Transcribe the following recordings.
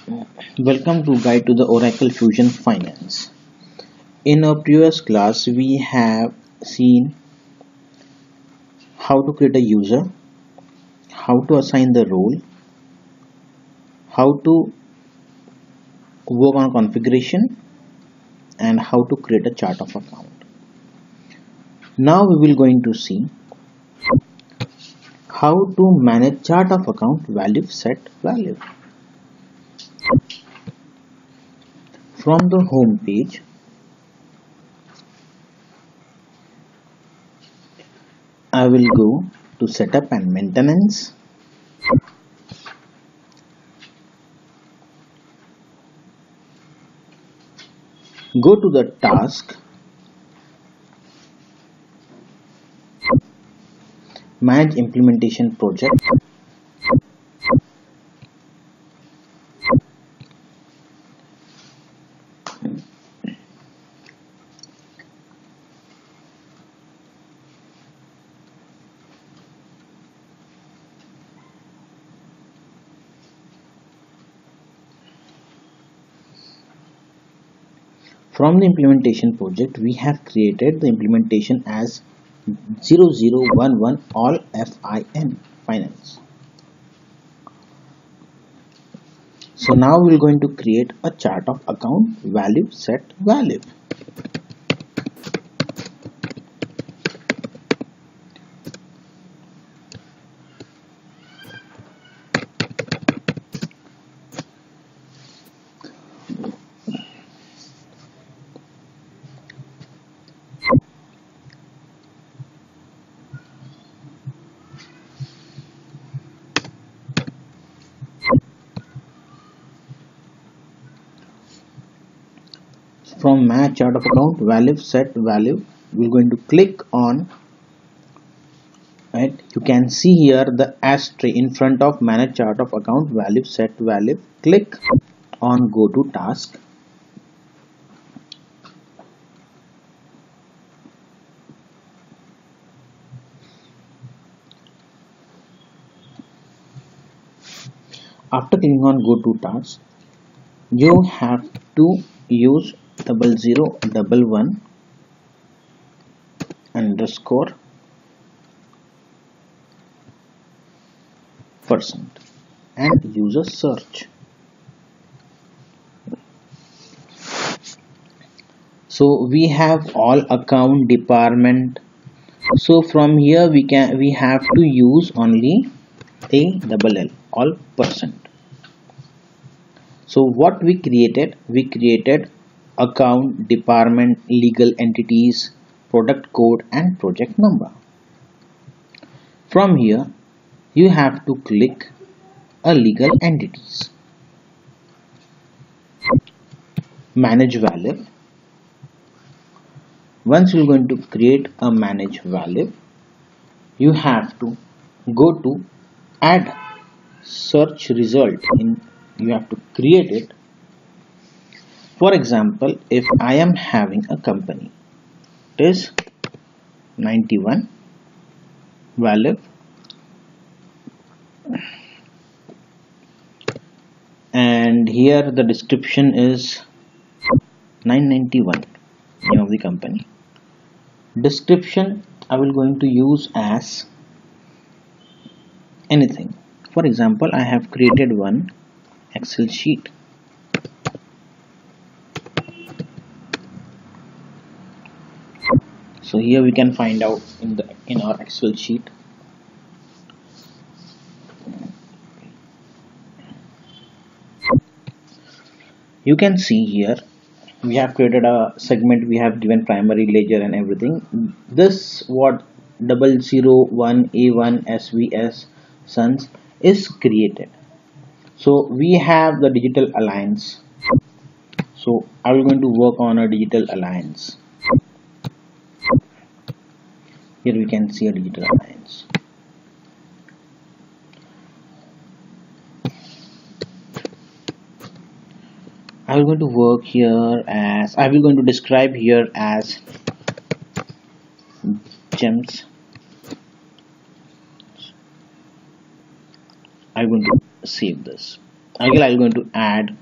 Welcome to Guide to the Oracle Fusion Finance. In our previous class, we have seen how to create a user, how to assign the role, how to work on configuration, and how to create a chart of account. Now we will going to see how to manage chart of account value set value. From the home page, I will go to setup and maintenance. Go to the task, manage implementation project. From the implementation project, we have created the implementation as 0011 all finance. So now we're going to create a chart of account value set value. From manage chart of account value set value, we're going to click on it. You can see here the asterisk in front of manage chart of account value set value. Click on go to task. After clicking on go to task, you have to use 0011 underscore percent and use a search. So we have all account department. So from here we have to use only ALL all percent. So what we created account, department, legal entities, product code and project number. From here you have to click a legal entities, manage value. Once you're going to create a manage value, you have to go to add search result. You have to create it. For example, if I am having a company, it is 91 value and here the description is 991, name of the company. Description I will going to use as anything. For example, I have created one Excel sheet. So here we can find out in our Excel sheet. You can see here we have created a segment, we have given primary ledger and everything. This what 001 A1 SVS Sons is created. So we have the digital alliance. So I will going to work on a digital alliance. Here we can see a digital alliance. I will going to work here as I will going to describe here as gems. I'm going to save this. again I'm going to add,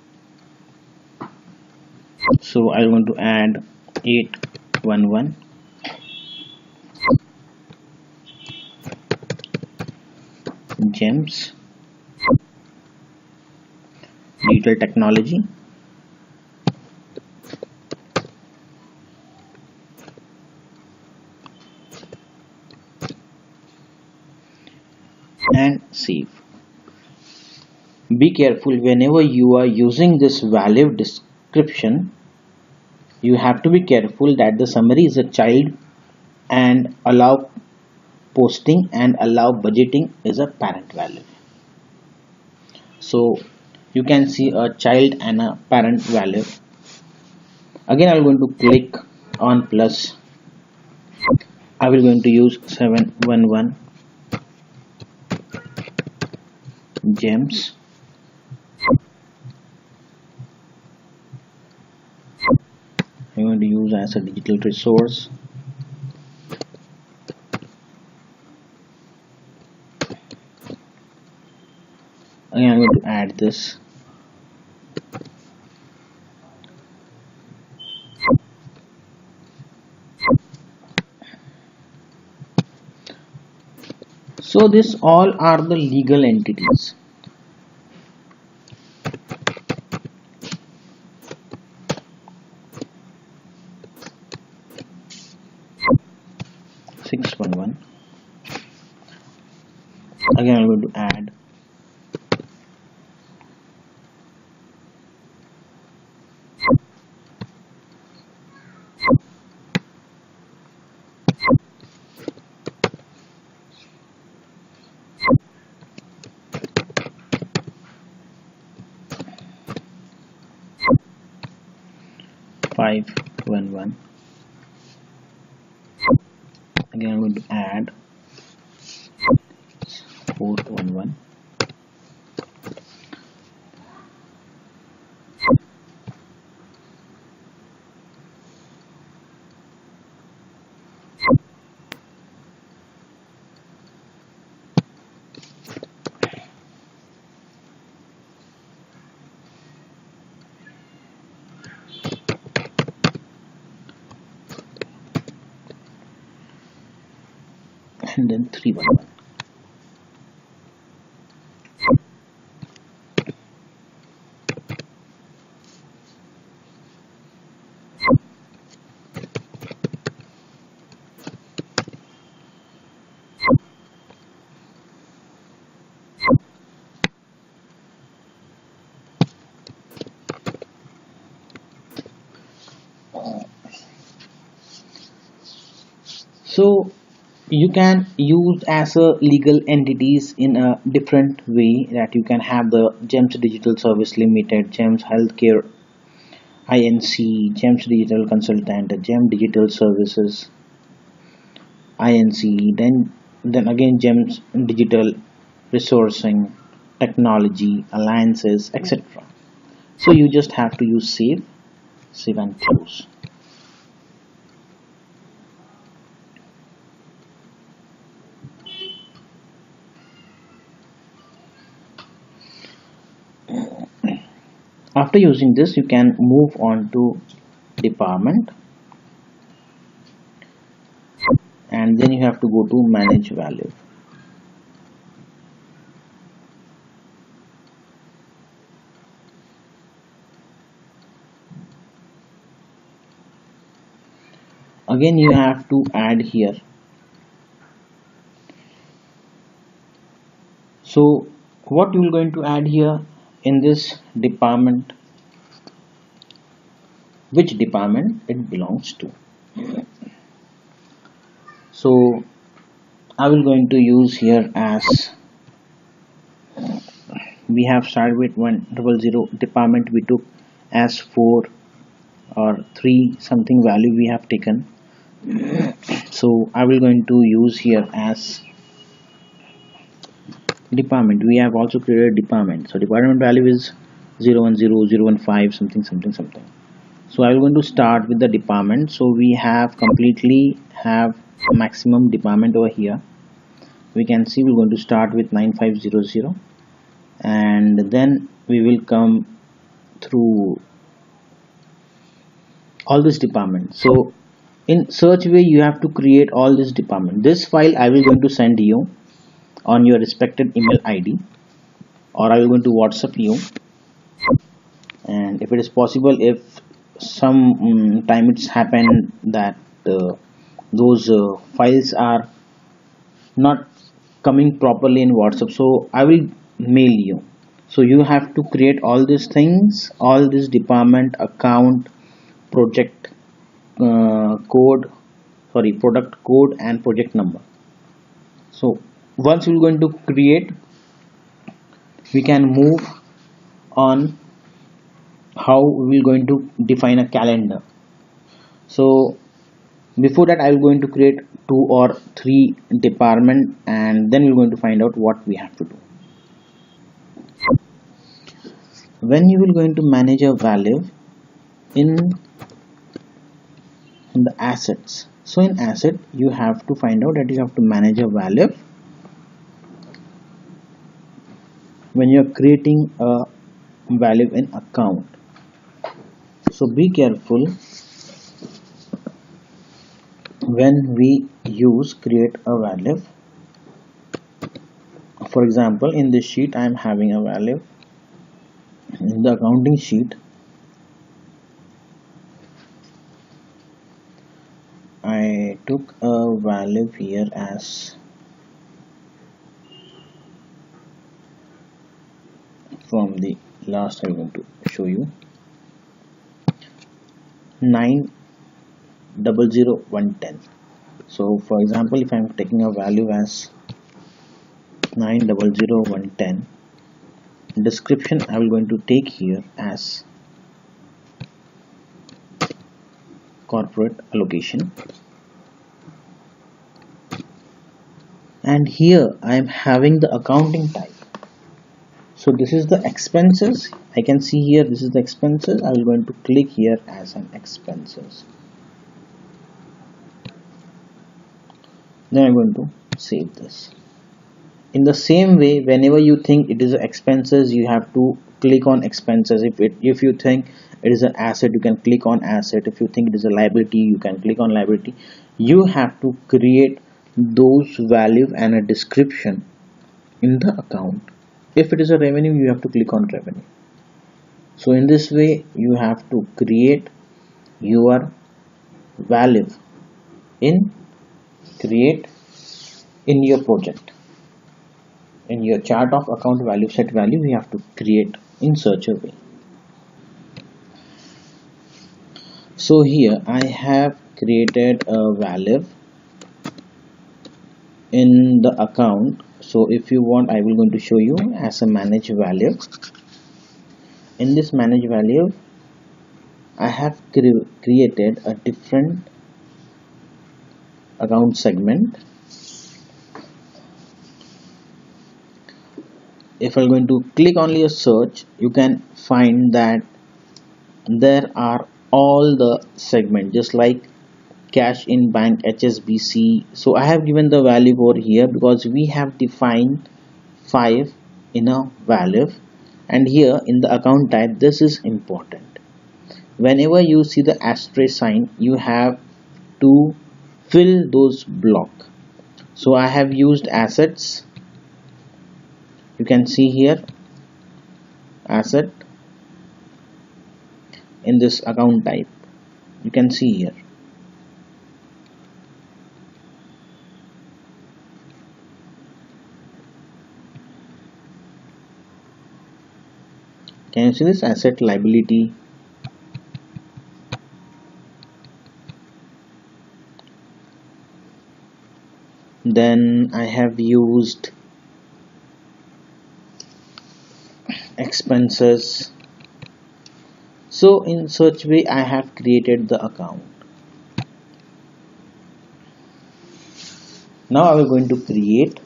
so I'm going to add 811 gems digital technology and save. Be careful whenever you are using this value description. You have to be careful that the summary is a child and allow posting and allow budgeting is a parent value. So you can see a child and a parent value. Again I'm going to click on plus. I will going to use 711 gems I'm going to use as a digital resource. Again I'm going to add this. So this all are the legal entities. Again I'm going to add five one one. Again I'm going to add 411. And then 311. So you can use as a legal entities in a different way, that you can have the GEMS Digital Service Limited, GEMS Healthcare Inc, GEMS Digital Consultant, GEM Digital Services Inc, then again GEMS Digital Resourcing, Technology, Alliances, etc. So you just have to use save and close. After using this, you can move on to department, and then you have to go to manage value. Again you have to add here. So what you are going to add here in this department, which department it belongs to. So I will going to use here as we have started with 100 department, we took as 4 or 3 something value we have taken. So I will going to use here as department. We have also created department, so department value is 010, 015 something something something. So I'm going to start with the department. So we have completely have maximum department over here. We can see we're going to start with 9500, and then we will come through all this department. So in search way you have to create all this department. This file I will going to send you on your respected email ID, or I will going to WhatsApp you. And if it is possible, if some time it's happened that those files are not coming properly in WhatsApp, so I will mail you. So you have to create all these things, all this department, account, project code, sorry, product code and project number. So once we're going to create, we can move on how we will going to define a calendar. So before that, I will going to create 2 or 3 department, and then we're going to find out what we have to do. When you will going to manage a value in the assets, so in asset you have to find out that you have to manage a value when you are creating a value in account. So be careful when we use create a value. For example, in this sheet I am having a value. In the accounting sheet I took a value here as from the last I'm going to show you 9000110. So for example, if I'm taking a value as 9000110, description I will going to take here as corporate allocation, and here I am having the accounting type. So this is the expenses. I can see here this is the expenses. I will going to click here as an expenses. Then I'm going to save this. In the same way, whenever you think it is expenses, you have to click on expenses. If you think it is an asset, you can click on asset. If you think it is a liability, you can click on liability. You have to create those values and a description in the account. If it is a revenue, you have to click on revenue. So in this way you have to create your value in your project. In your chart of account value set value, we have to create in such a way. So here I have created a value in the account. So if you want, I will going to show you as a manage value. In this manage value, I have created a different account segment. If I'm going to click only a search, you can find that there are all the segments, just like cash in bank, HSBC. So I have given the value over here because we have defined 5 in a value, and here in the account type this is important. Whenever you see the asterisk sign, you have to fill those block. So I have used assets. You can see here asset in this account type. You can see here. Can you see this asset liability? Then I have used expenses. So in such way I have created the account. Now I am going to create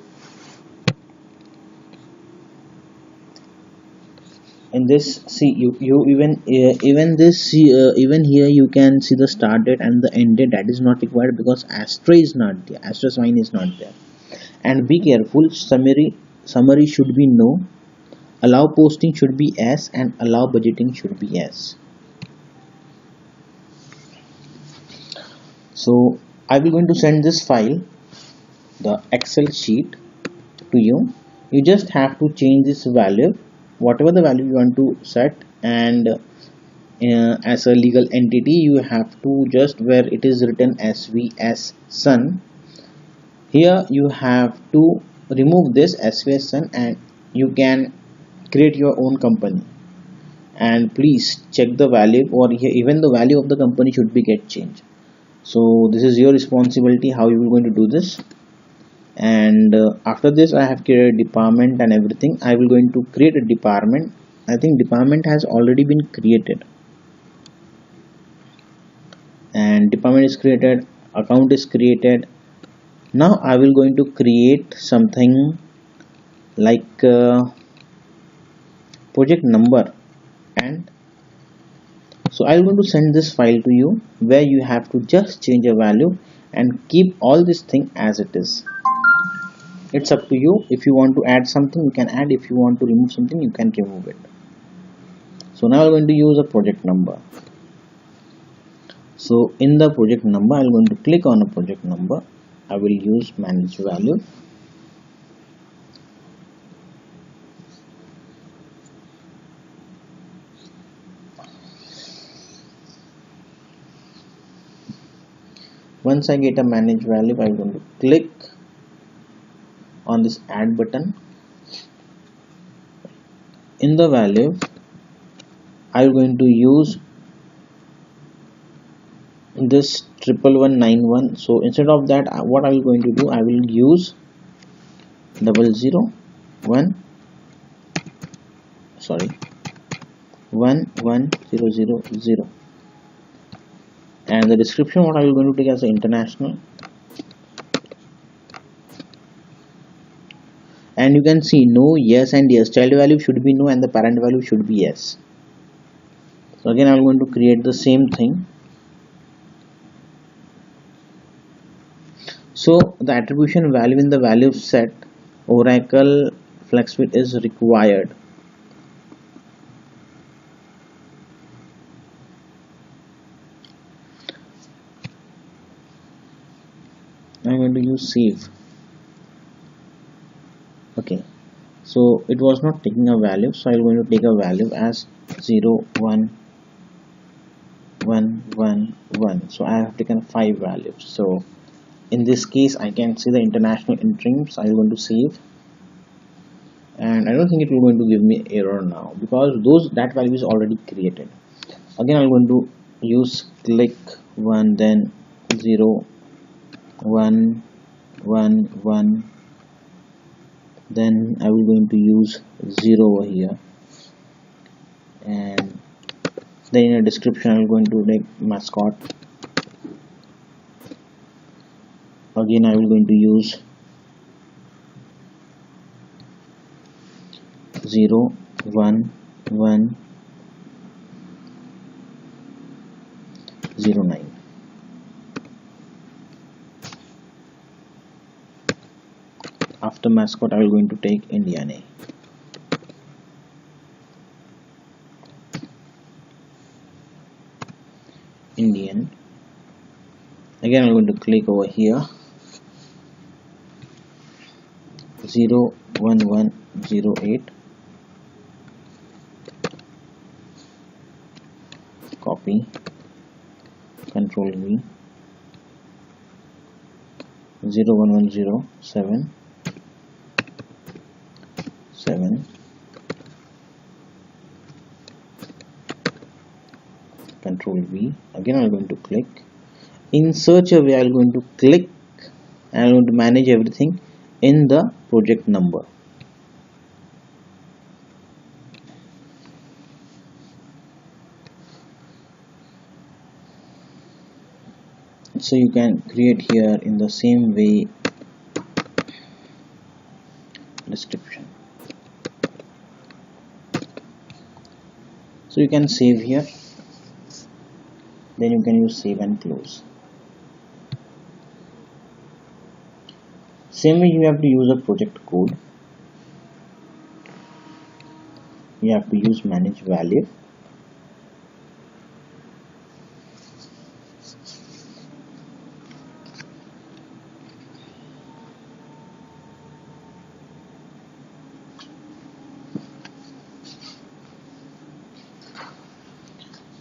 in this. See you even here you can see the start date and the end date. That is not required because asterisk is not there, asterisk sign is not there. And be careful, summary should be no, allow posting should be yes and allow budgeting should be yes. So I will going to send this file, the Excel sheet, to you. You just have to change this value, whatever the value you want to set, and as a legal entity you have to just where it is written SVS Sun, here you have to remove this SVS Sun and you can create your own company. And please check the value, or even the value of the company should be get changed. So this is your responsibility how you are going to do this. And after this I have created a department and everything. I will going to create a department. I think department has already been created, and department is created, account is created. Now I will going to create something like project number, and so I'm going to send this file to you where you have to just change a value and keep all this thing as it is. It's up to you. If you want to add something you can add, if you want to remove something you can remove it. So now I'm going to use a project number. So in the project number I'm going to click on a project number. I will use manage value. Once I get a manage value, I'm going to click on this add button. In the value I'm going to use this 11191. So instead of that, what I will going to do, I will use 001, sorry, 11000, and the description what I will going to take as international. And you can see no, yes and yes. Child value should be no and the parent value should be yes. So again I'm going to create the same thing. So the attribution value in the value set Oracle FlexSuite is required. I'm going to use save. Okay, so it was not taking a value, so I'm going to take a value as 01111. So I have taken 5 values. So in this case I can see the international streams. I'm going to save, and I don't think it will going to give me error now because that value is already created. Again I'm going to use click 1, then 01111, then I will going to use 0 over here, and then in a description I'm going to make mascot. Again I will going to use 01109. After mascot I will going to take Indian A. Indian. Again I'm going to click over here 01108, copy, control V, 01107, 7, control V. Again I'm going to click. In such a way I'm going to click and I'm going to manage everything in the project number. So you can create here in the same way description. So you can save here, then you can use save and close. Same way you have to use a project code. you have to use manage value.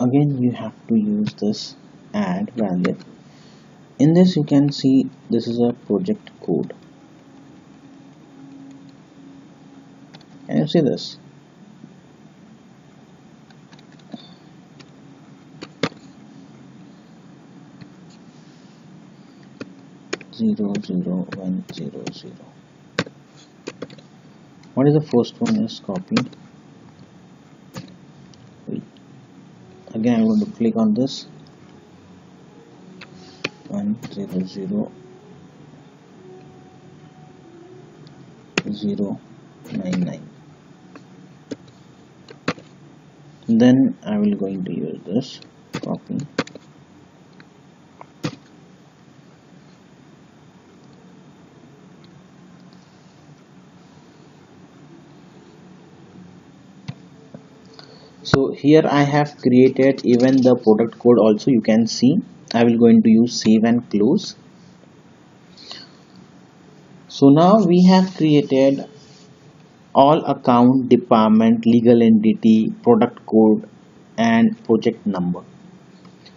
Again you have to use this add value. In this you can see this is a project code. Can you see this? Zero zero one zero zero. What is the first one is copy. Again I'm going to click on this 100,099. Then I will going to use this copy. So here I have created even the product code also, you can see. I will going to use save and close. So now we have created all account, department, legal entity, product code and project number.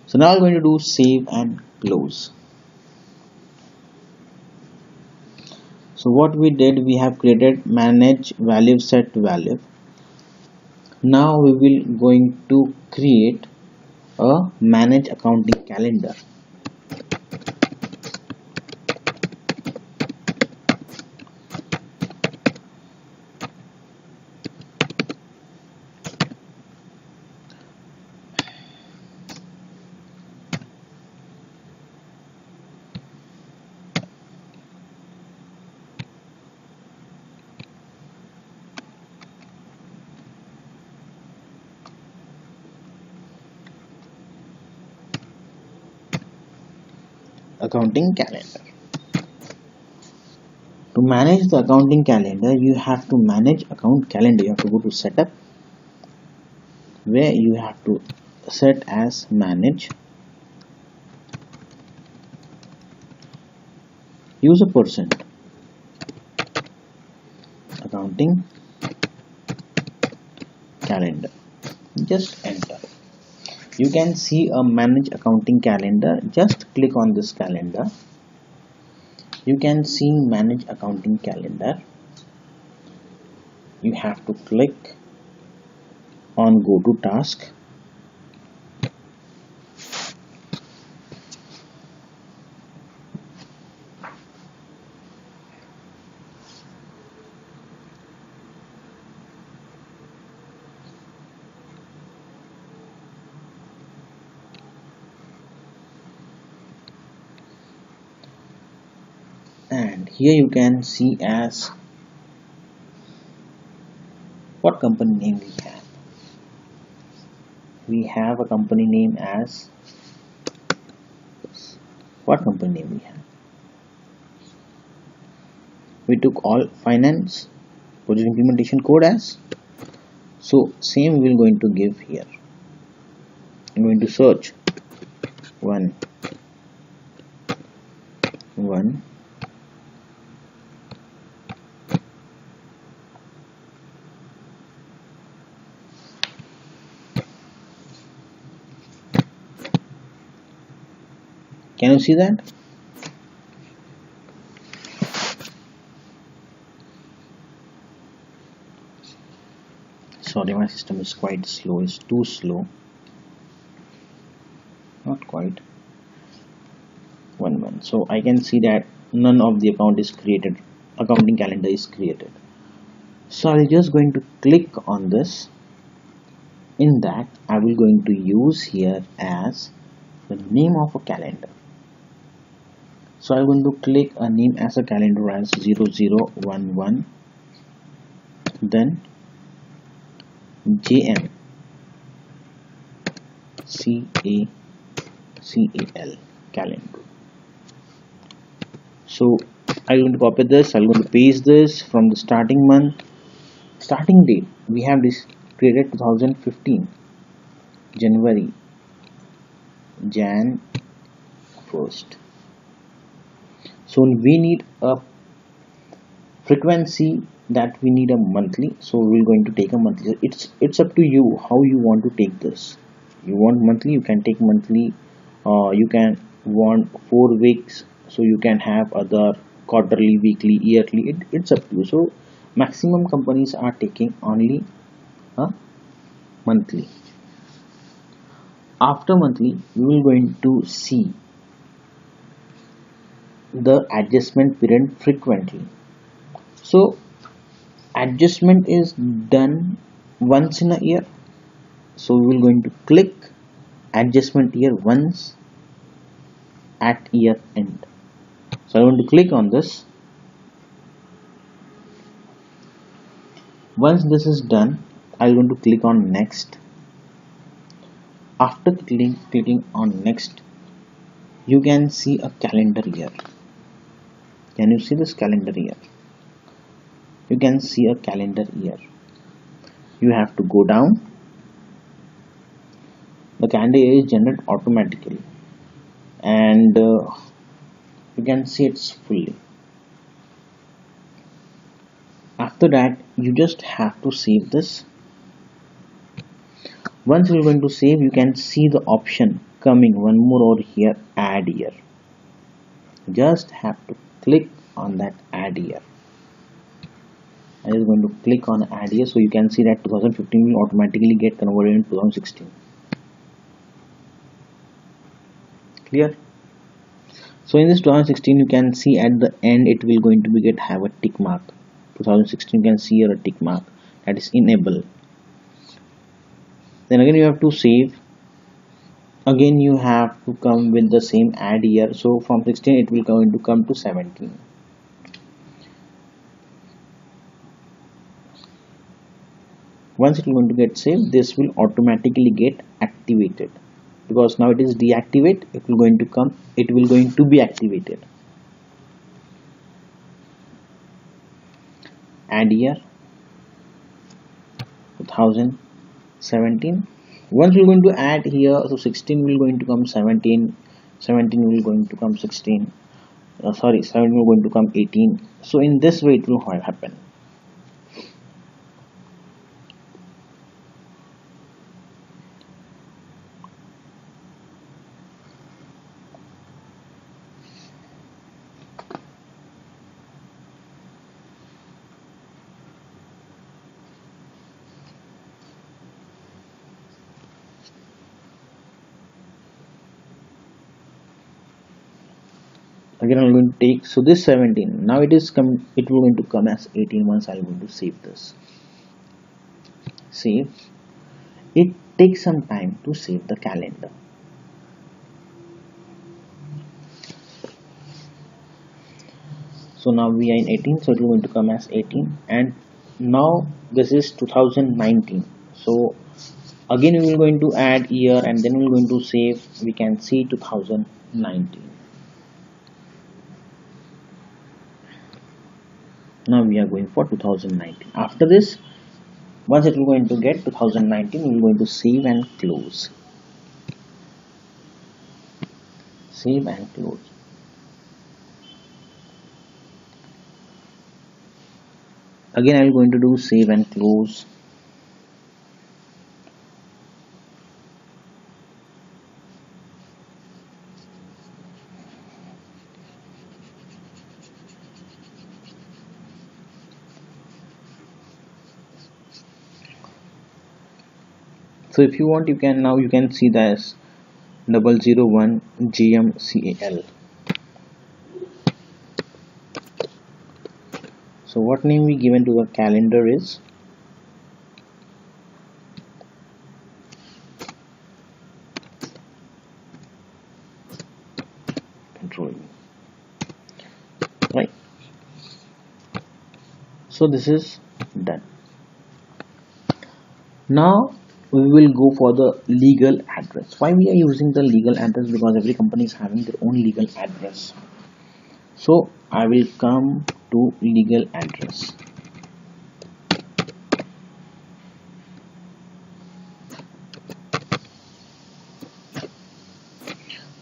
So now I'm going to do save and close. So what we did, we have created manage value, set value. Now we will going to create a manage accounting calendar. Accounting calendar. To manage the accounting calendar, you have to manage account calendar. You have to go to setup, where you have to set as manage. Use a percent accounting calendar. Just enter. You can see a manage accounting calendar. Just click on this calendar. You can see manage accounting calendar. You have to click on go to task. And here you can see as what company name we have. We have a company name as what company name we have. We took all finance project implementation code as. So same we are going to give here. I'm going to search one. Can you see that? Sorry, my system is quite slow. It's too slow. Not quite. One. So I can see that none of the account is created. Accounting calendar is created. So I'm just going to click on this. In that, I will going to use here as the name of a calendar. So I'm going to click a name as a calendar as 0011, then JM CACAL calendar. So I'm going to copy this. I'm going to paste this from the starting month, starting date. We have this created 2015 January, Jan 1st. So we need a frequency that we need a monthly, so we're going to take a monthly. It's up to you how you want to take this. You want monthly, you can take monthly. You can want 4 weeks, so you can have other quarterly, weekly, yearly. It's up to you. So maximum companies are taking only monthly. After monthly, we will going to see the adjustment period frequently. So adjustment is done once in a year, so we will going to click adjustment year once at year end. So I want to click on this. Once this is done, I want to click on next. After clicking on next, you can see a calendar year. Can you see this calendar year? You can see a calendar year. You have to go down. The calendar year is generated automatically, and you can see it's fully. After that, you just have to save this. Once you're going to save, you can see the option coming one more over here, add year. Just have to click on that add year. I is going to click on add year, so you can see that 2015 will automatically get converted in 2016. Clear? So in this 2016, you can see at the end it will going to be have a tick mark. 2016, you can see here a tick mark that is enable. Then again you have to save. Again you have to come with the same add year. So from 16 it will going to come to 17. Once it is going to get saved, this will automatically get activated, because now it is deactivate. It will going to be activated. Add year 2017. Once we're going to add here, so 16 will going to come 17, 17 will going to come 16, 7 will going to come 18. So in this way it will happen. Again I'm going to take, so this 17, now it will going to come as 18 once I'm going to save this. Save. It takes some time to save the calendar. So now we are in 18, so it will going to come as 18, and now this is 2019. So again we will going to add year, and then we're going to save. We can see 2019. Now we are going for 2019. After this, once it will going to get 2019, we will going to save and close. Save and close. Again I am going to do save and close. So if you want, you can see this 001 GMCAL. So what name we given to the calendar is control, right? So this is done. Now we will go for the legal address. Why we are using the legal address? Because every company is having their own legal address. So I will come to legal address.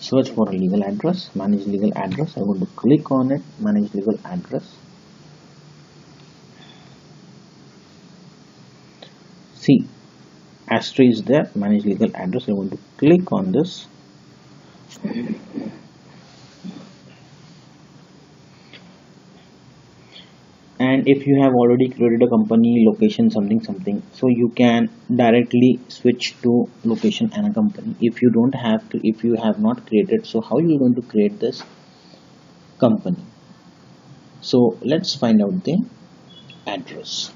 search for a legal address, manage legal address. I'm going to click on it, manage legal address. See, asterisk is there, manage legal address. I'm going to click on this. And if you have already created a company location something, so you can directly switch to location and a company. If you don't have, if you have not created, so how you are going to create this company? So let's find out the address.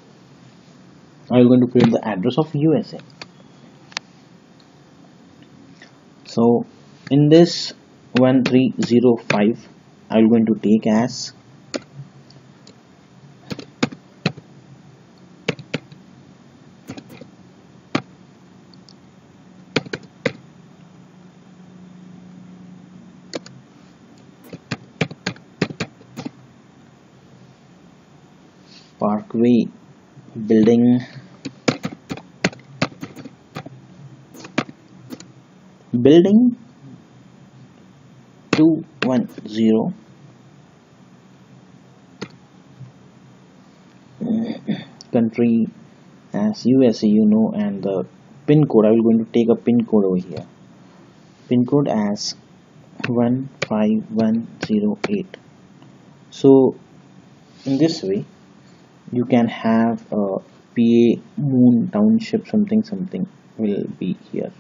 I'm going to create the address of USA. So in this 1305, I'm going to take as Parkway building 210, country as USA, and the pin code, I will going to take a pin code over here, pin code as 15108. So in this way you can have a PA Moon Township something will be here.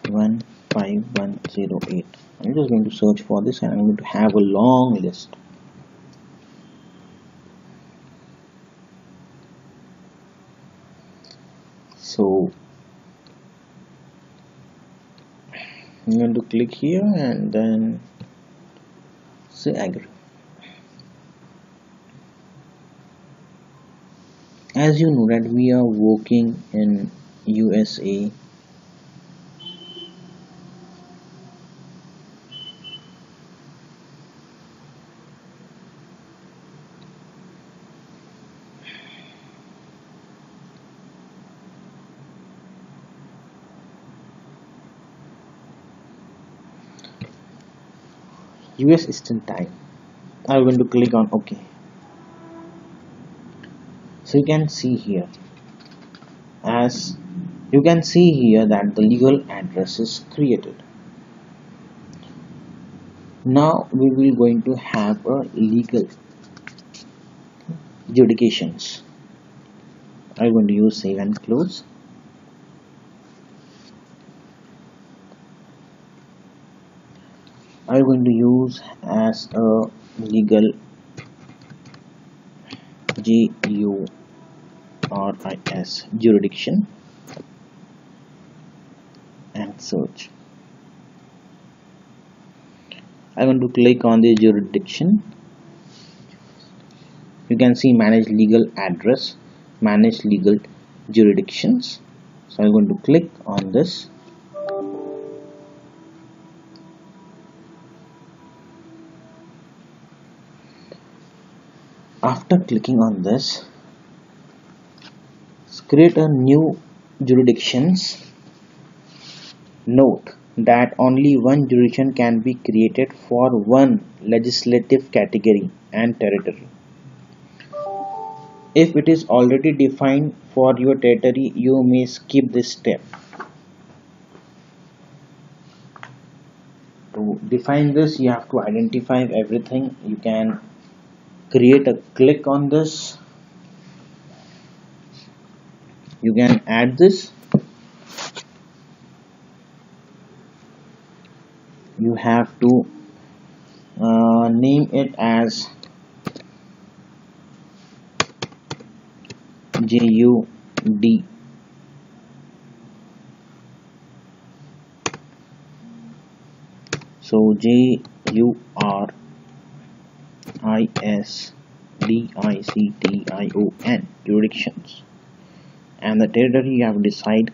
One 5108. I'm just going to search for this and I'm going to have a long list. So I'm going to click here and then say agree. As you know that we are working in USA, US Eastern Time. I'm going to click on OK. So you can see here, as you can see here, that the legal address is created. Now we will going to have a legal jurisdictions. I'm going to use save and close. I'm going to use as a legal GURIS jurisdiction and search. I'm going to click on the jurisdiction. You can see manage legal address, manage legal jurisdictions. So I'm going to click on this. After clicking on this, create a new jurisdictions. Note that only one jurisdiction can be created for one legislative category and territory. If it is already defined for your territory, you may skip this step. To define this, you have to identify everything. You can create a click on this. You can add this. You have to name it as JUD. So JURISDICTION jurisdictions, and the territory you have to decide.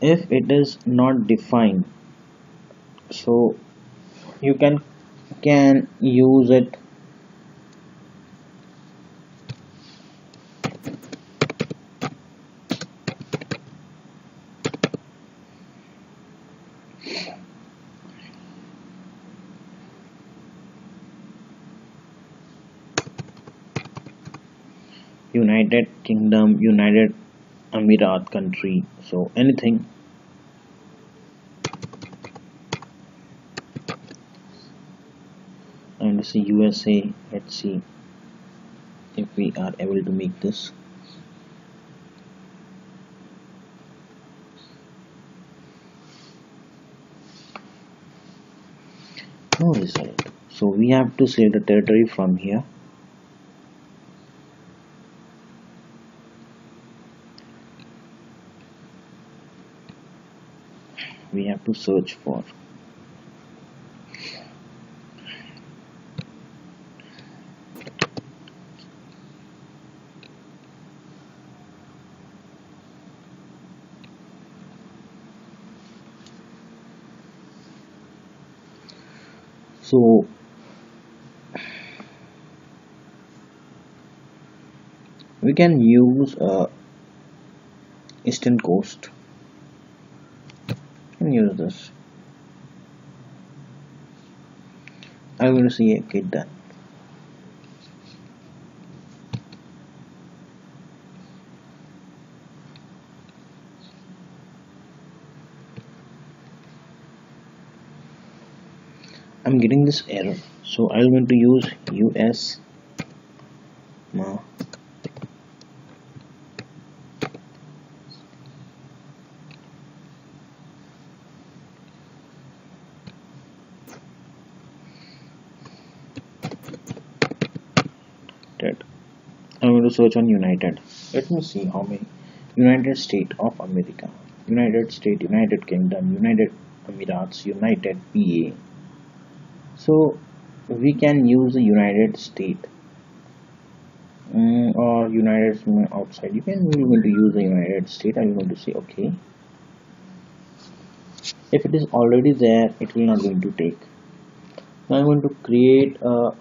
If it is not defined, so you can can use it United Kingdom, United Emirat country, so anything. And see USA, let's see if we are able to make this. No result. So we have to select the territory from here. We have to search for. So we can use eastern coast. Can use this. I'm going to see okay done. I'm getting this error, so I'm going to use US that. I'm going to search on United. Let me see how many. United States of America, United States, United Kingdom, United Emirates, United PA. So we can use the United States or United outside. You can we're going to use the United States. I'm going to say okay. If it is already there, it will not going to take. Now I'm going to create a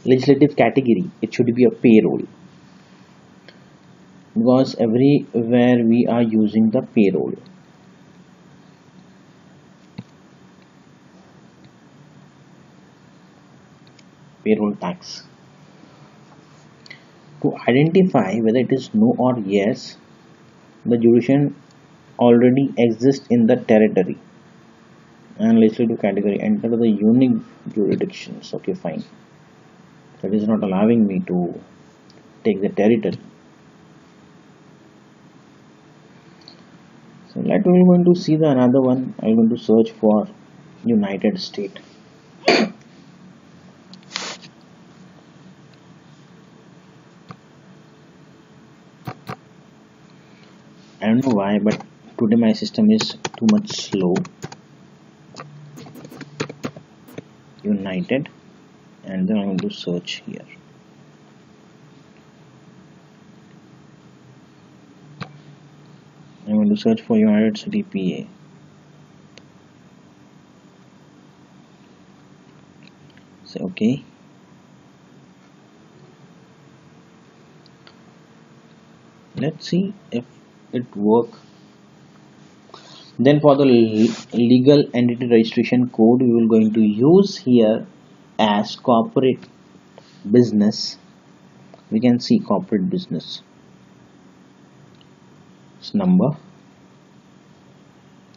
legislative category. It should be a payroll because everywhere we are using the payroll. Payroll tax. To identify whether it is no or yes, the jurisdiction already exists in the territory and legislative category. Enter the unique jurisdictions. Okay, fine. That is not allowing me to take the territory. So let me going to see the another one. I'm going to search for United States. I don't know why, but today my system is too much slow. United, and then I'm going to search here. I'm going to search for United City PA. Say okay. Let's see if it work. Then for the legal entity registration code, we will going to use here as corporate business. We can see corporate business number,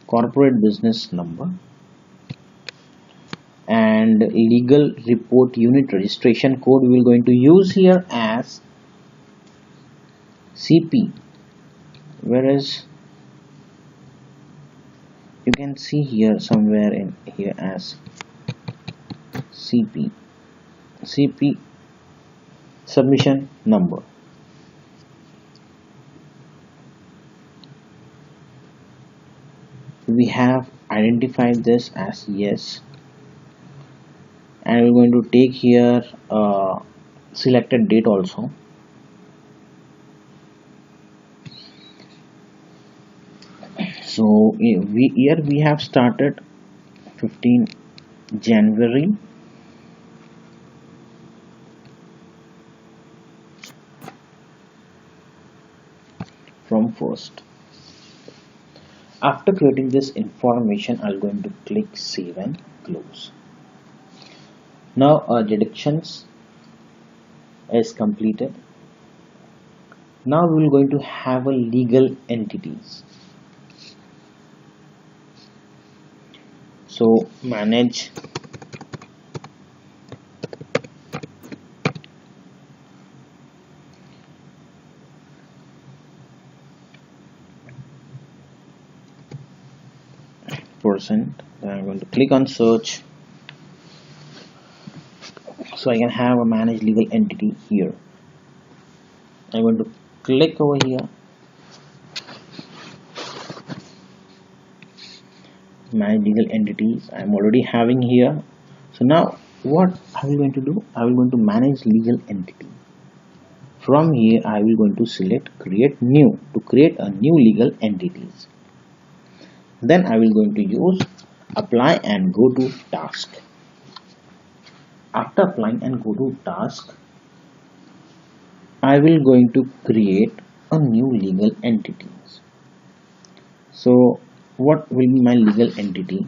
corporate business number, and legal report unit registration code we will going to use here as CP, whereas you can see here somewhere in here as CP submission number. We have identified this as yes, and we're going to take here selected date also. So here we have started 15 January from 1st. After creating this information, I'm going to click save and close. Now our deductions is completed. Now we're going to have a legal entities. So manage percent. Then I'm going to click on search. So I can have a manage legal entity here. I'm going to click over here, manage legal entities. I'm already having here. So now what I will going to do, I will going to manage legal entity. From here I will going to select create new to create a new legal entities. Then I will going to use apply and go to task. After applying and go to task, I will going to create a new legal entities. So what will be my legal entity?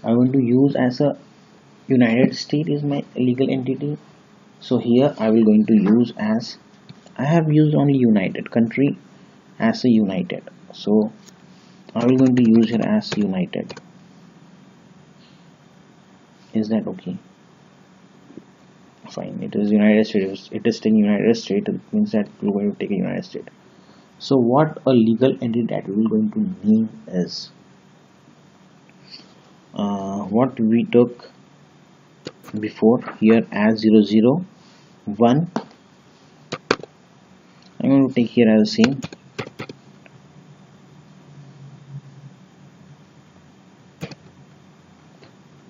I want to use as a United States is my legal entity. So here I will going to use as, I have used only United country as a United. So I will going to use here as United. Is that okay? Fine. It is United States. It is taking United States. It means that we're going to take a United States. So what a legal entity that we will going to name is what we took before here as 001. I'm going to take here as the same.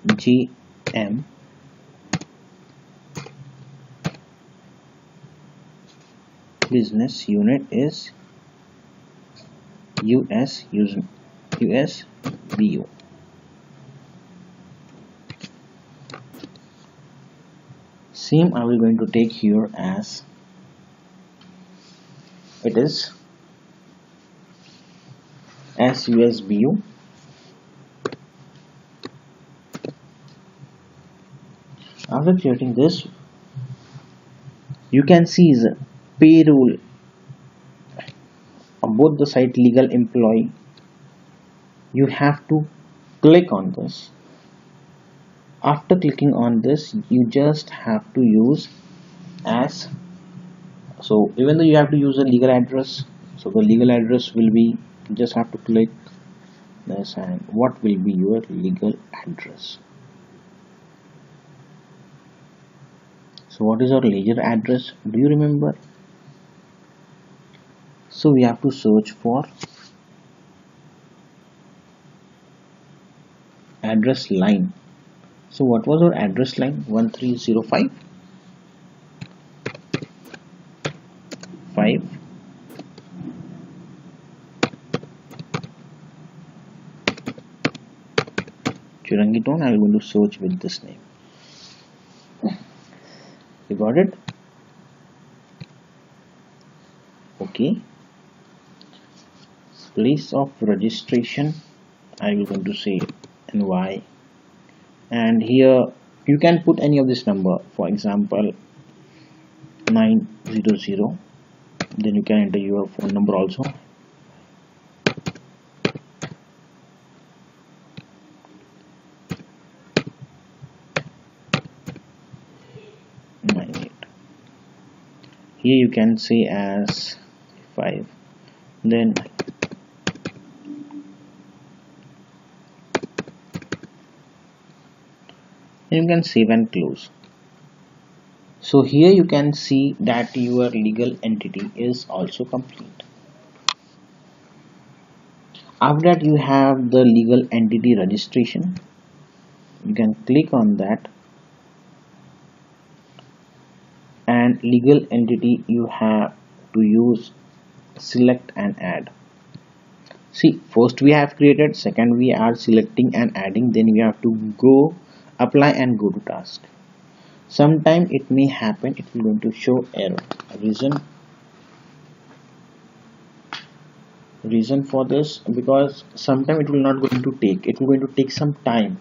GM business unit is USBU. Same I will going to take here as it is SUSBU. After creating this, you can see the payroll on both the site legal employee. You have to click on this. After clicking on this, you just have to use as, so even though you have to use a legal address, so the legal address will be, you just have to click this, and what will be your legal address. So what is our legal address? Do you remember? So we have to search for address line. So what was our address line? 1305 5 Chirangi Town. I will going to search with this name. You got it? Okay. Place of registration, I will going to say NY, and here you can put any of this number, for example 900. Then you can enter your phone number also. Here you can say as 5. Then you can save and close. So here you can see that your legal entity is also complete. After that, you have the legal entity registration. You can click on that, and legal entity you have to use select and add. See, first we have created, second we are selecting and adding, then we have to go apply and go to task. Sometime it may happen, it will going to show error. Reason for this, because sometime it will not going to take, it will going to take some time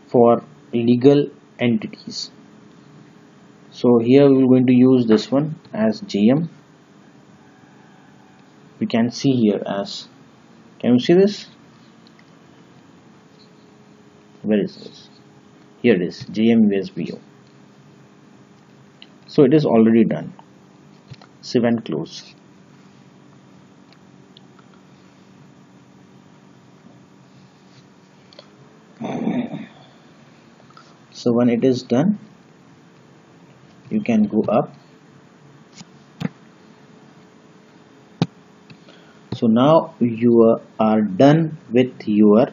for legal entities. So here we are going to use this one as GM. We can see here as, can you see this? Where is this? Here it is, GM USBO. So it is already done. Save and close. So when it is done, you can go up. So now you are done with your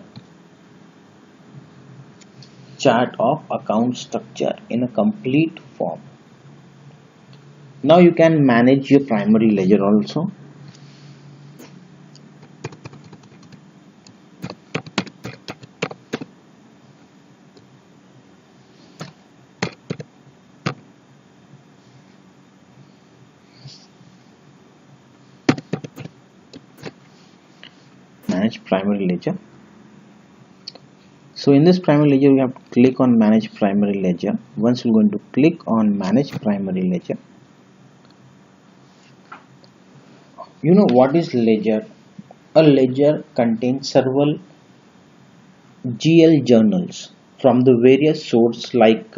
chart of account structure in a complete form. Now you can manage your primary ledger also. Manage primary ledger. So in this primary ledger, we have to click on manage primary ledger. Once we're going to click on manage primary ledger, you know what is ledger? A ledger contains several GL journals from the various sources like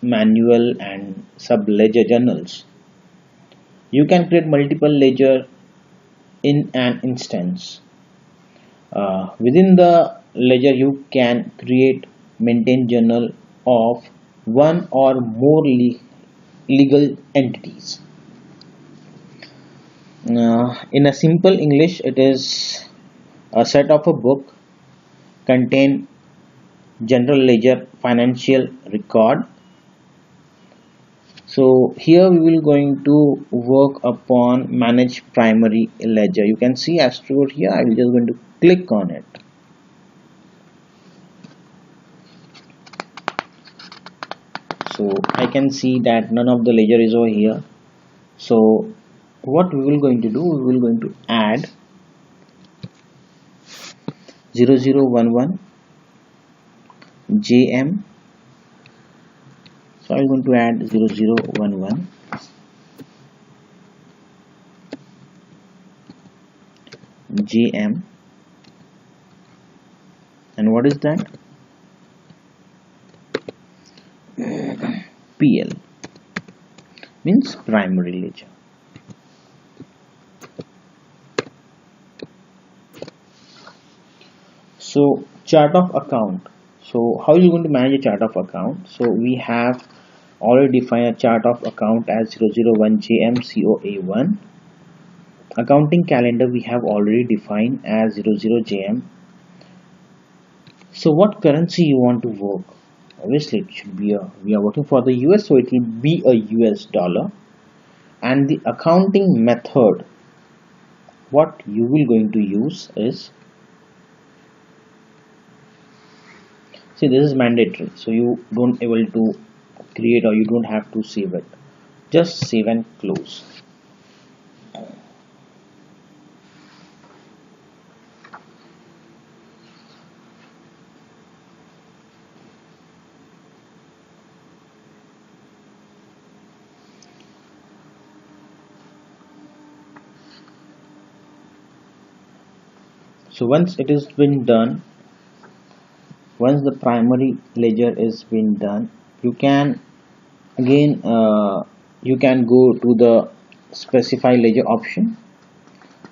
manual and sub ledger journals. You can create multiple ledger in an instance. Within the ledger, you can create, maintain journal of one or more legal entities. In a simple English, it is a set of a book contain general ledger financial record. So here we will going to work upon manage primary ledger. You can see as stored here. I will just going to click on it. So I can see that none of the ledger is over here. So what we will going to do, we will going to add 0011 JM. So I'm going to add 0011 JM, and what is that? PL means primary ledger. So chart of account. So how are you going to manage a chart of account? So we have already defined a chart of account as 001 JM COA1. Accounting calendar we have already defined as 00 JM. So what currency you want to work? Obviously it should be we are working for the US, so it will be a US dollar. And the accounting method what you will going to use is, see, this is mandatory, so you don't able to create or you don't have to save it. Just save and close. So once it has been done, once the primary ledger is been done, you can again you can go to the specify ledger option.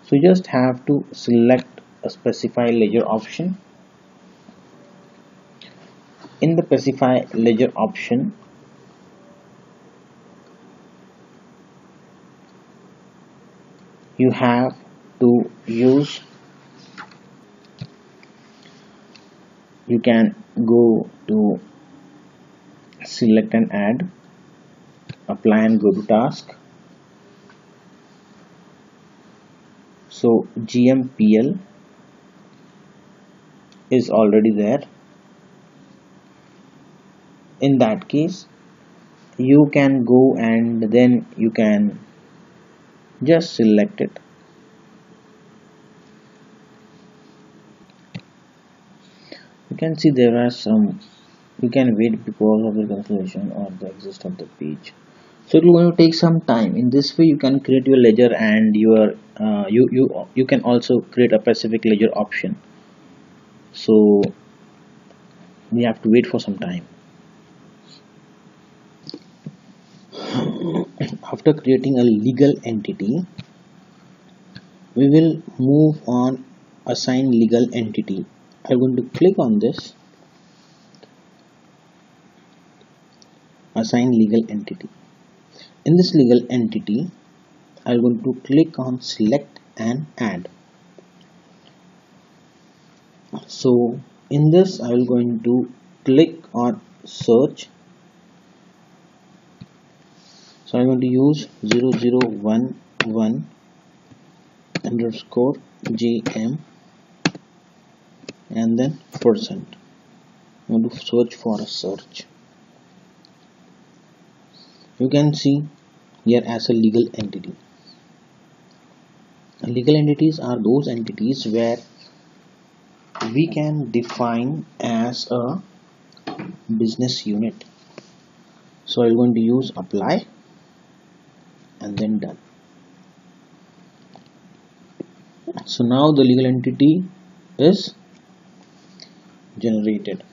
So you just have to select a specify ledger option. In the specify ledger option, you have to use, you can go to select and add, apply and go to task. So GMPL is already there. In that case, you can go and then you can just select it. You can see there are some, you can wait because of the cancellation or the exist of the page. So it will going to take some time. In this way you can create your ledger, and your you can also create a specific ledger option. So we have to wait for some time. After creating a legal entity, we will move on assign legal entity. I'm going to click on this assign legal entity. In this legal entity, I'm going to click on select and add. So in this I will going to click on search. So I'm going to use 0011 underscore JM and then percent. I'm going to search for a search. You can see here as a legal entity. Legal entities are those entities where we can define as a business unit. So I'm going to use apply and then done. So now the legal entity is generated.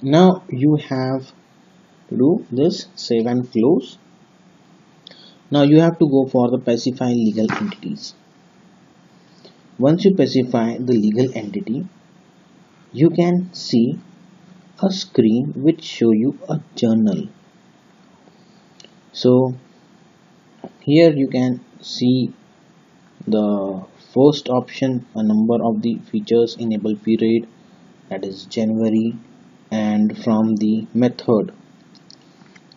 Now you have to do this save and close. Now you have to go for the specify legal entities. Once you specify the legal entity, you can see a screen which show you a journal. So here you can see the first option, a number of the features enable period, that is January, and from the method,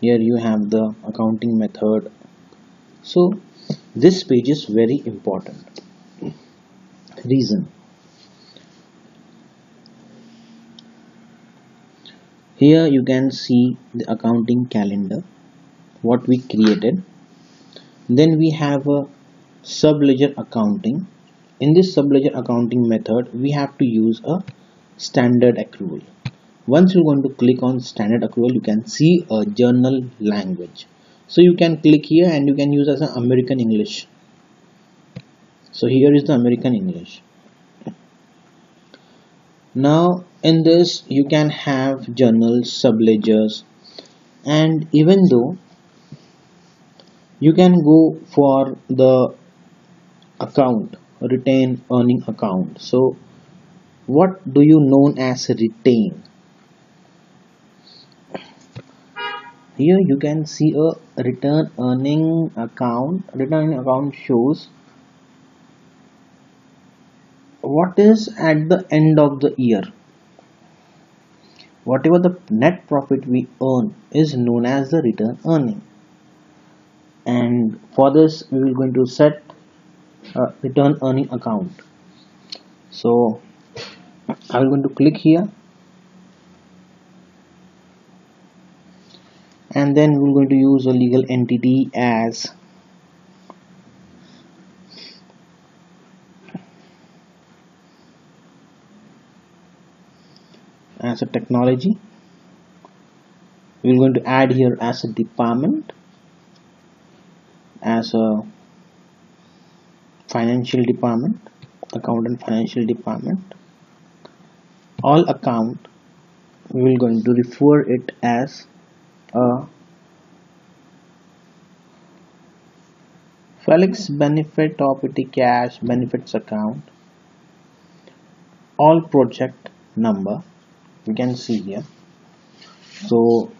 here you have the accounting method. So this page is very important. Reason, here you can see the accounting calendar what we created. Then we have a subledger accounting. In this subledger accounting method we have to use a standard accrual. Once you're going to click on standard accrual, you can see a journal language. So you can click here and you can use as an American English. So here is the American English. Now in this you can have journals, subledgers, and even though you can go for the account retain earning account. So what do you known as retain? Here you can see a return earning account. Return earning account shows what is at the end of the year. Whatever the net profit we earn is known as the return earning. And for this we will going to set a return earning account. So I will going to click here, and then we're going to use a legal entity as a technology. We're going to add here as a department, as a financial department, accountant financial department. All account we will going to refer it as a Felix benefit or petty cash benefits account. All project number you can see here. So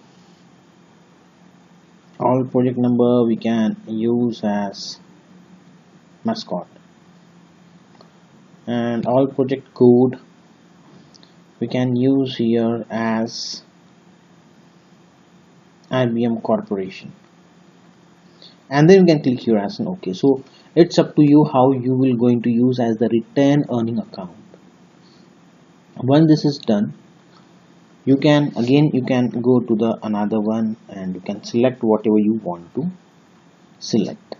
all project number we can use as mascot, and all project code we can use here as IBM Corporation, and then you can click here as an OK. So It's up to you how you will going to use as the return earning account. When this is done, you can go to the another one and you can select whatever you want to select.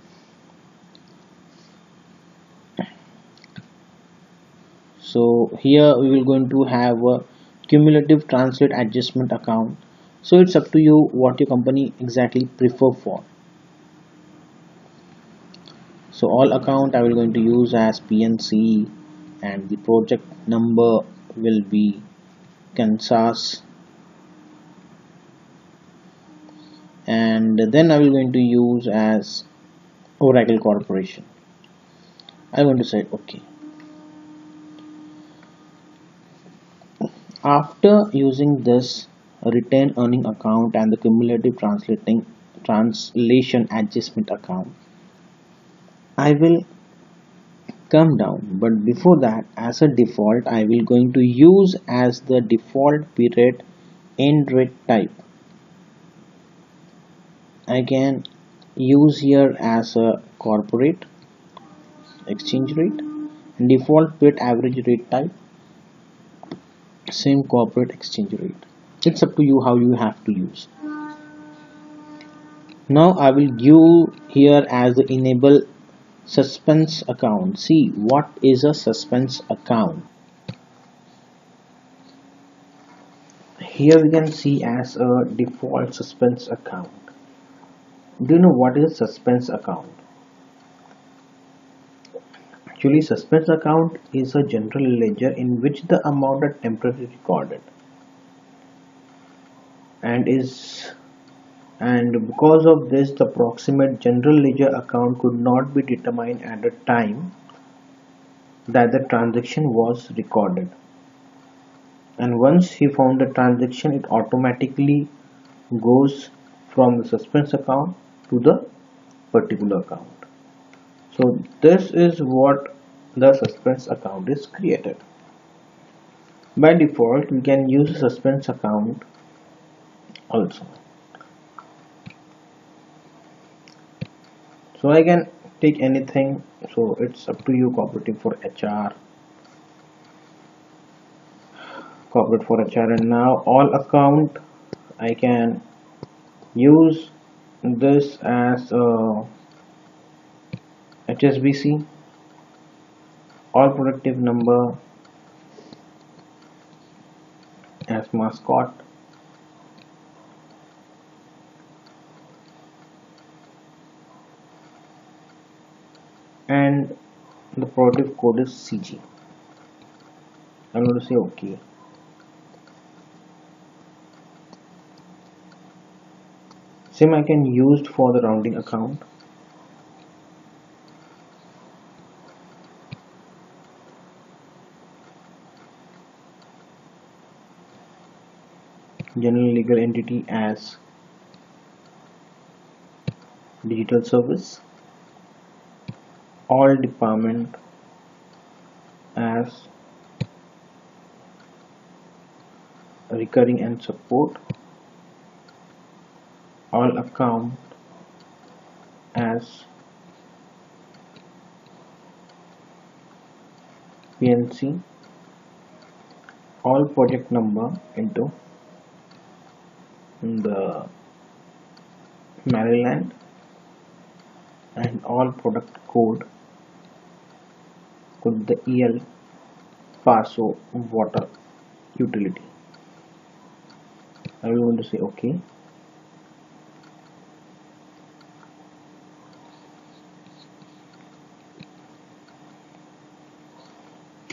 So here we will going to have a cumulative translate adjustment account. So it's up to you what your company exactly prefer for. So all account I will going to use as PNC, and the project number will be Kansas, and then I will going to use as Oracle Corporation. I'm going to say OK. After using this retain earning account and the cumulative translation adjustment account, I will come down, but before that, as a default I will going to use as the default period end rate type. I can use here as a corporate exchange rate, default period average rate type, same corporate exchange rate. It's up to you how you have to use. Now I will give here as the enable suspense account. See what is a suspense account. Here we can see as a default suspense account. Do you know what is a suspense account? Actually, suspense account is a general ledger in which the amount are temporarily recorded and because of this the approximate general ledger account could not be determined at the time that the transaction was recorded, and once he found the transaction it automatically goes from the suspense account to the particular account. So this is what the suspense account is created. By default we can use a suspense account also. So I can take anything, so it's up to you. Cooperative for HR, corporate for HR, and now all account I can use this as a HSBC, all productive number as mascot, and the productive code is CG. I'm going to say OK. Same I can use for the rounding account. General legal entity as digital service, all department as recurring and support, all account as PNC, all project number into the Maryland, and all product code with the EL Paso water utility. I will want to say OK.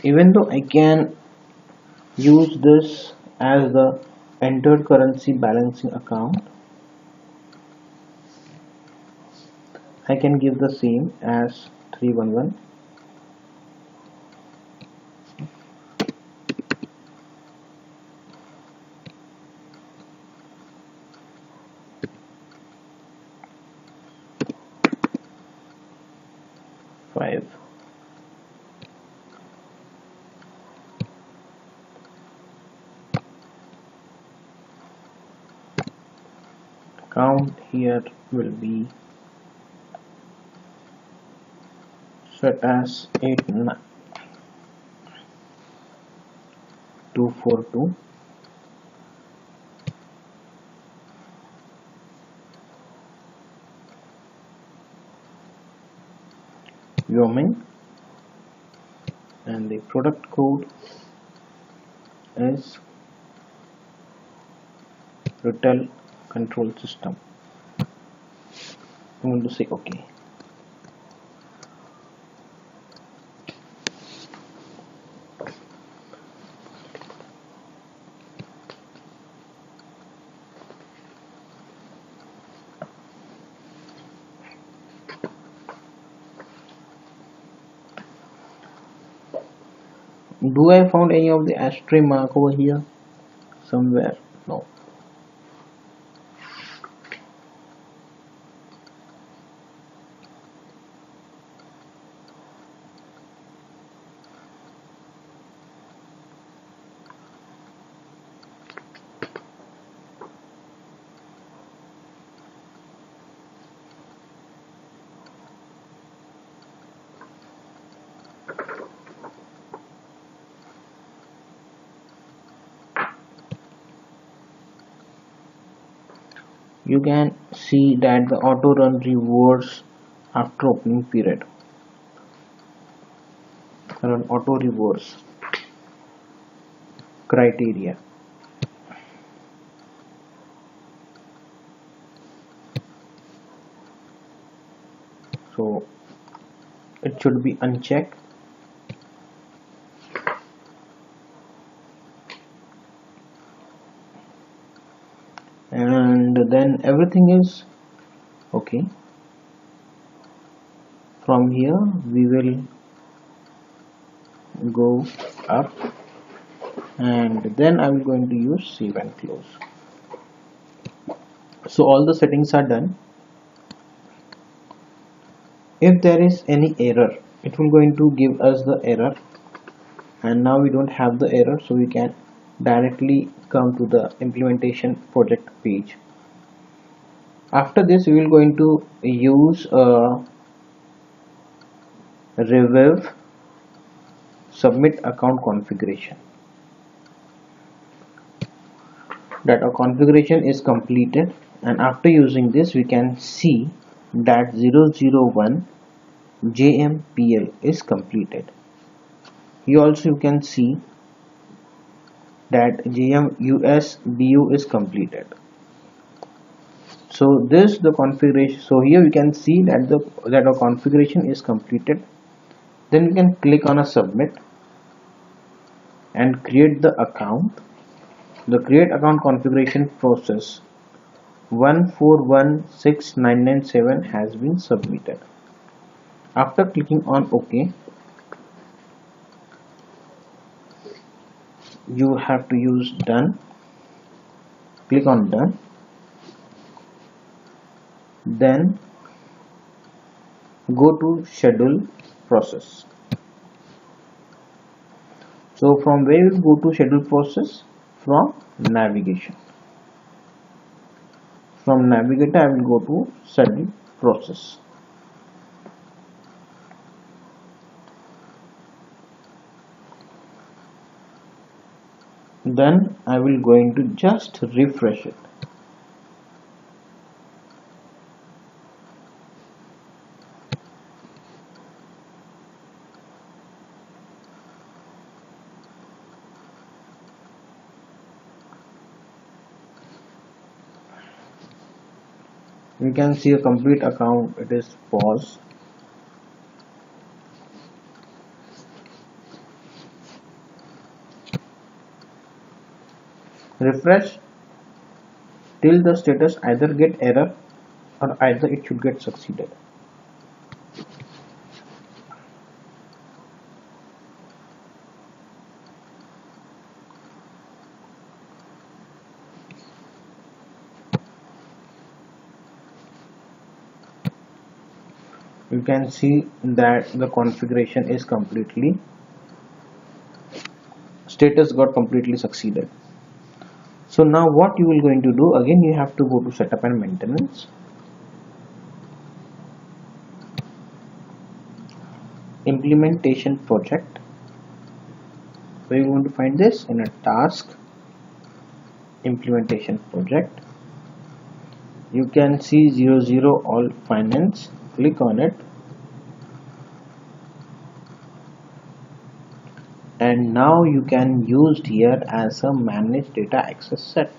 Even though I can use this as the entered currency balancing account, I can give the same as 311. Five. Account here will be set as 89242 Wyoming, and the product code is retail control system. I'm going to say OK. Do I found any of the ashtray mark over here somewhere? No. You can see that the auto run reverse after opening period. Run auto reverse criteria. So it should be unchecked. And then everything is okay. From here we will go up, and then I will going to use save and close. So all the settings are done. If there is any error, it will going to give us the error, and now we don't have the error, so we can directly come to the implementation project page. After this we will going to use a revive submit account configuration. That our configuration is completed, and after using this we can see that 001 JMPL is completed. Here also you can see that JMUSDU is completed. So this the configuration. So here we can see that our configuration is completed. Then we can click on a submit and create the account. The create account configuration process 1416997 has been submitted. After clicking on OK, you have to use done. Click on done. Then go to schedule process. So from where you go to schedule process? From navigation. From navigator I will go to schedule process. Then I will going to just refresh it. You can see a complete account, it is paused. Refresh till the status either get error or either it should get succeeded. You can see that the configuration is completely status got completely succeeded. So now what you will going to do, again you have to go to setup and maintenance. implementation project. Where you going to find this? In a task implementation project. You can see 00 all finance. Click on it, and now you can use here as a manage data access set.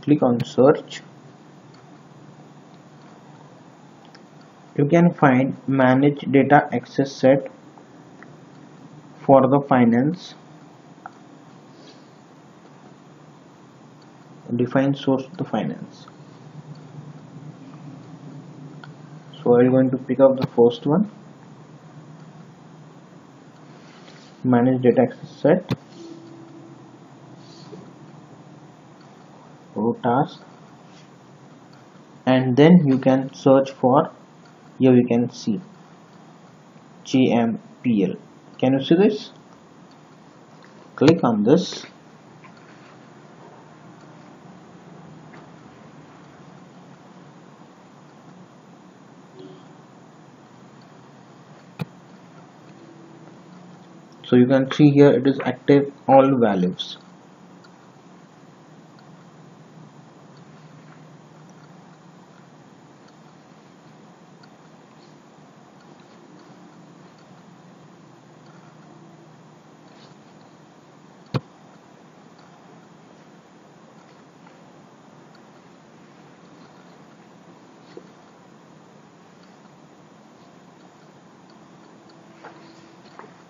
Click on search. You can find manage data access set for the finance. Define source of the finance. So I'm going to pick up the first one, manage data access set, row task, and then you can search for, here you can see GMPL. Can you see this? Click on this. So you can see here it is active all values.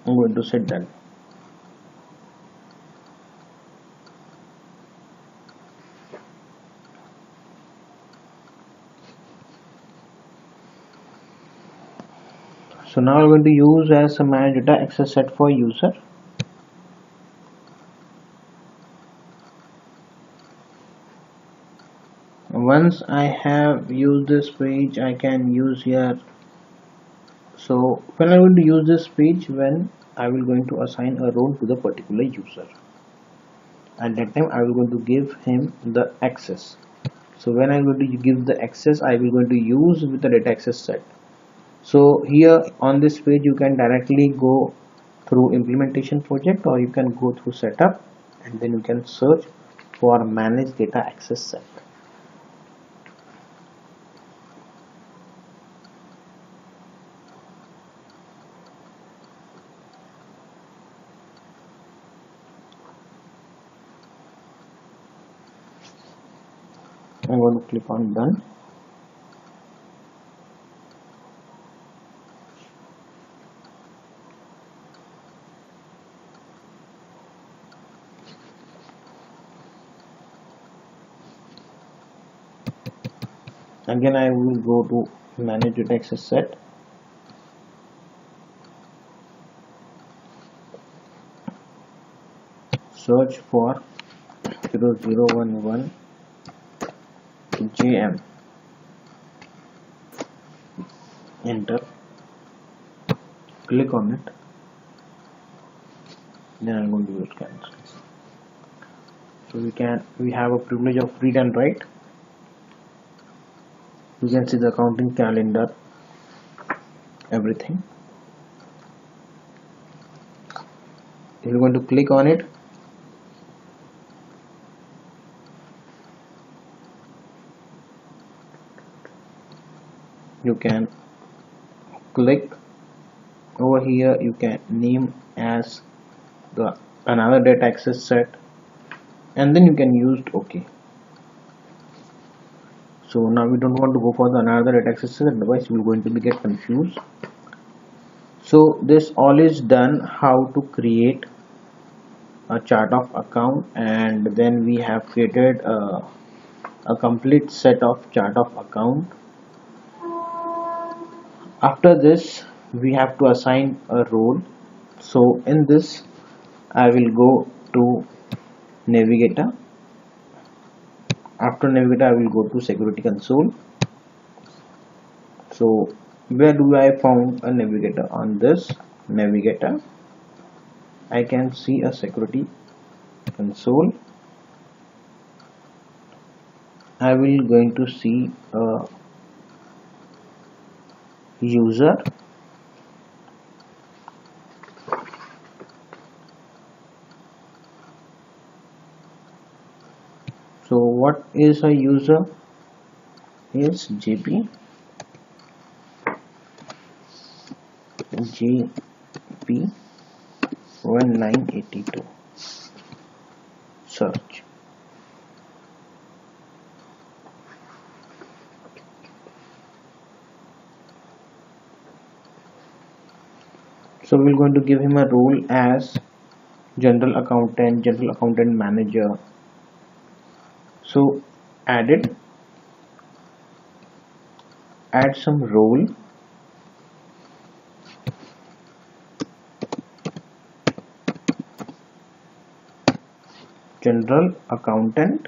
I'm going to set that. So now I'm going to use as a manage data access set for user. Once I have used this page, I can use here. So when I will use this page, when I will going to assign a role to the particular user, at that time I will going to give him the access. So when I am going to give the access, I will going to use with the data access set. So here on this page you can directly go through implementation project, or you can go through setup, and then you can search for manage data access set. I'm going to click on done. Again I will go to manage data access set. Search for 0011 JM. Enter. Click on it. Then I'm going to use cancel. So we have a privilege of read and write. You can see the accounting calendar, everything. If you're going to click on it, you can click over here, you can name as the another data access set, and then you can use OK. So now we don't want to go for the another data access set, otherwise we're going to be get confused. So this all is done how to create a chart of account, and then we have created a complete set of chart of account. After this we have to assign a role. So in this I will go to navigator, After navigator, I will go to security console. So where do I found a navigator? On this navigator, I can see a security console. I will going to see a user. So what is a user? Is GP 1982 search. So we're going to give him a role as general accountant manager. So add some role, general accountant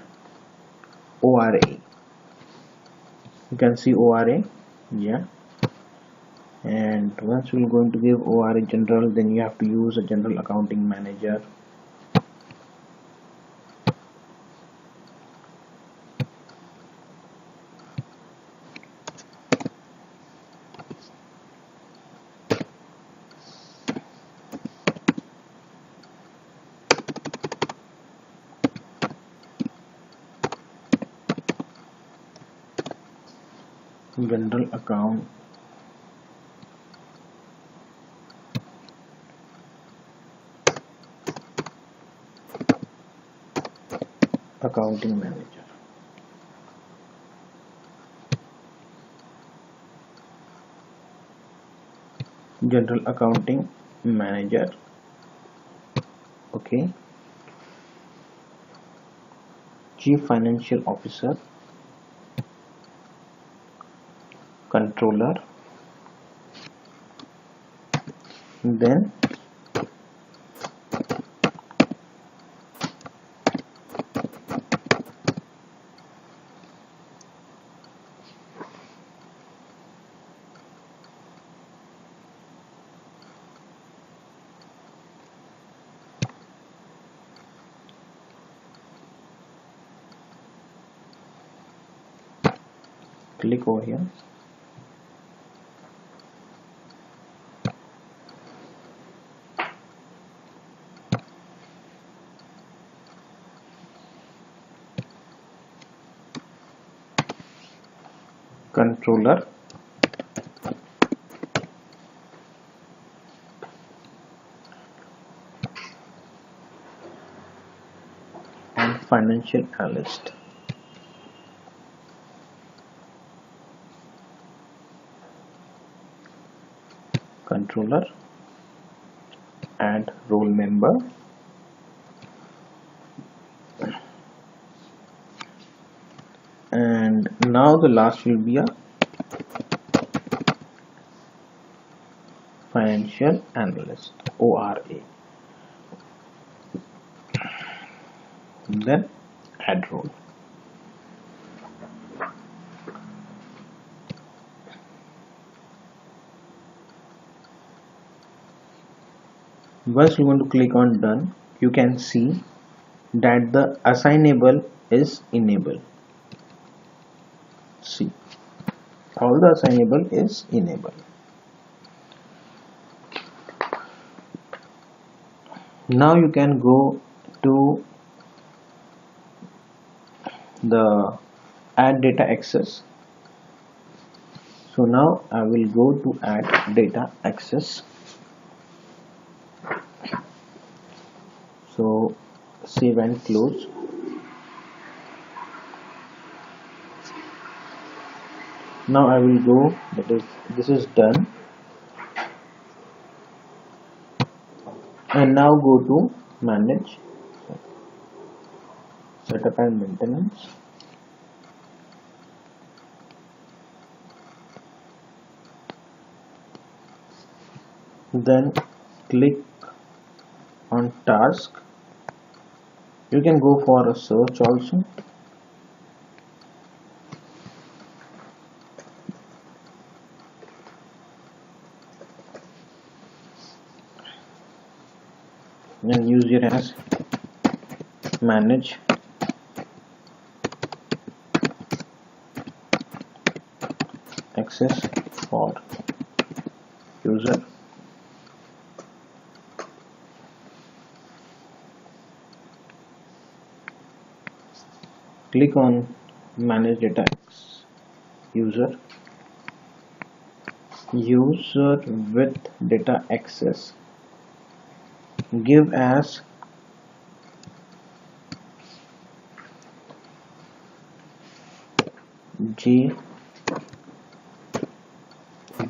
ORA. You can see ORA, yeah. And once we're going to give ORA general, then you have to use a general accounting manager. General accounting manager. General accounting manager. Okay. Chief financial officer, controller, then click over here. Controller, and financial analyst. Controller, add role member, and now the last will be a financial analyst ORA. Then add role. Once you want to click on done, you can see that the assignable is enabled. See, all the assignable is enabled. Now you can go to the add data access. So now I will go to add data access. So save and close. Now I will go, this is done, and now go to manage, setup and maintenance. Then click on task. You can go for a search also. and use here as manage access for user. Click on manage data user with data access. Give as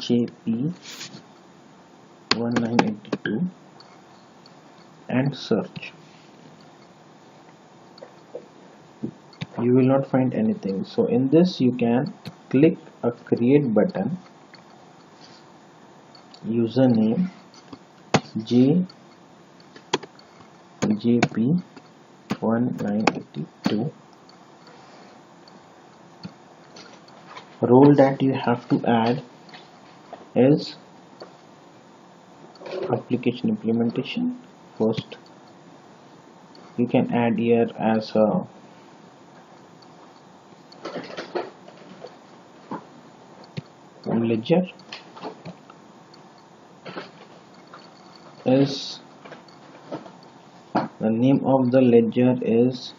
JP 1982 and search. You will not find anything. So in this you can click a create button, username JP 1982, role that you have to add is application implementation. First you can add here as a ledger is the name of the ledger is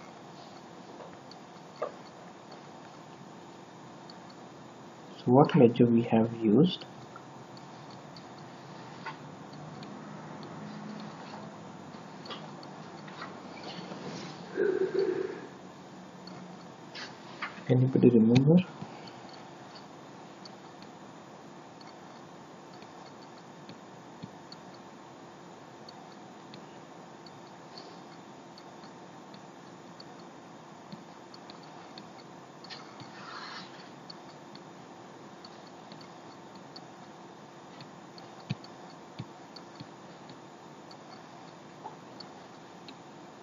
what ledger we have used. Anybody remember?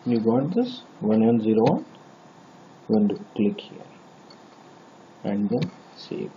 You got this 1101. You want to click here and then save.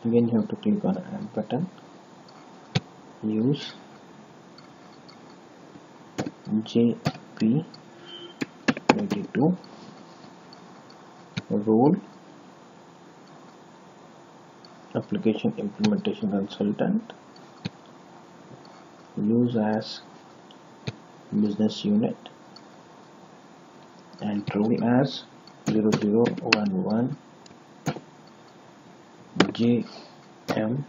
Again you have to click on add button, use JP82 role application implementation consultant, use as business unit and role as 0011 JM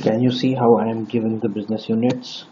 Can you see how I am giving the business units?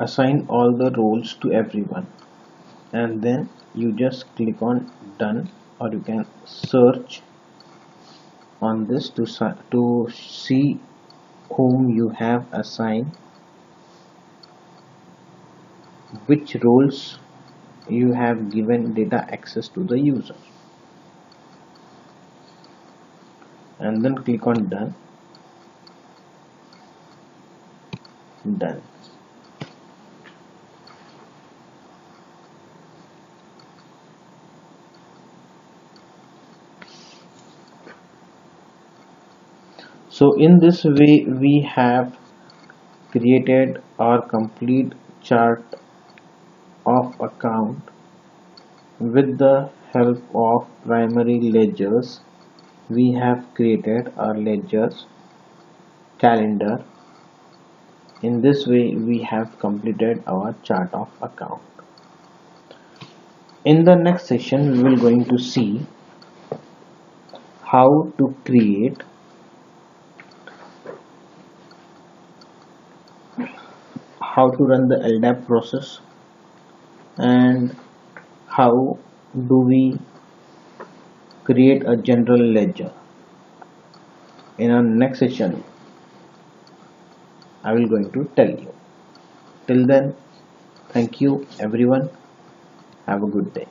assign all the roles to everyone, and then you just click on done, or you can search on this to see whom you have assigned, which roles you have given data access to the user, and then click on done. So in this way we have created our complete chart of account with the help of primary ledgers. We have created our ledgers calendar. In this way we have completed our chart of account. In the next session we will going to see how to create, how to run the LDAP process, and how do we create a general ledger. In our next session I will going to tell you. Till then, thank you everyone. Have a good day.